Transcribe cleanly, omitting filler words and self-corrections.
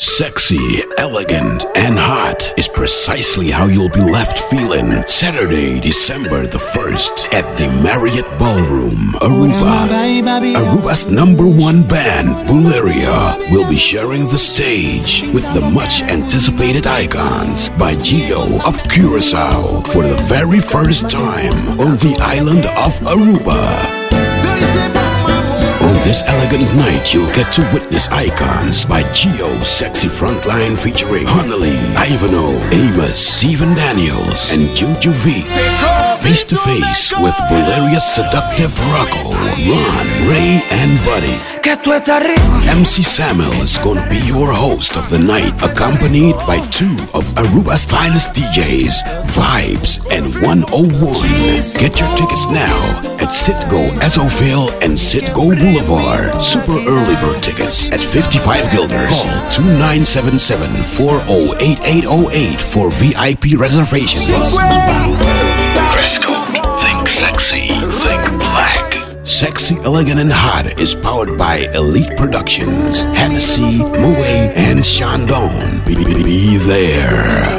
Sexy, elegant, and hot is precisely how you'll be left feeling Saturday, December the 1st at the Marriott Ballroom, Aruba. Aruba's #1 band, Buleria, will be sharing the stage with the much anticipated Icons by Gio of Curaçao for the very first time on the island of Aruba. On this elegant night, you'll get to witness Icons by Gio's sexy frontline featuring Honey, Ivano, Amos, Stephen Daniels, and Juju V. Face to face with Buleria's seductive Rocco, Ron, Ray, and Buddy. MC Samuel is gonna be your host of the night, accompanied by 2 of Aruba's finest DJs, Vibes and 101. Get your tickets now at Citgo Esofil and Citgo Boulevard. Super early bird tickets at 55 Guilders. Call 2977-408808 for VIP reservations. Dress code: think sexy, think black. Sexy, Elegant, and Hot is powered by Elite Productions, Hennessy, Moët, and Chandon. Be there.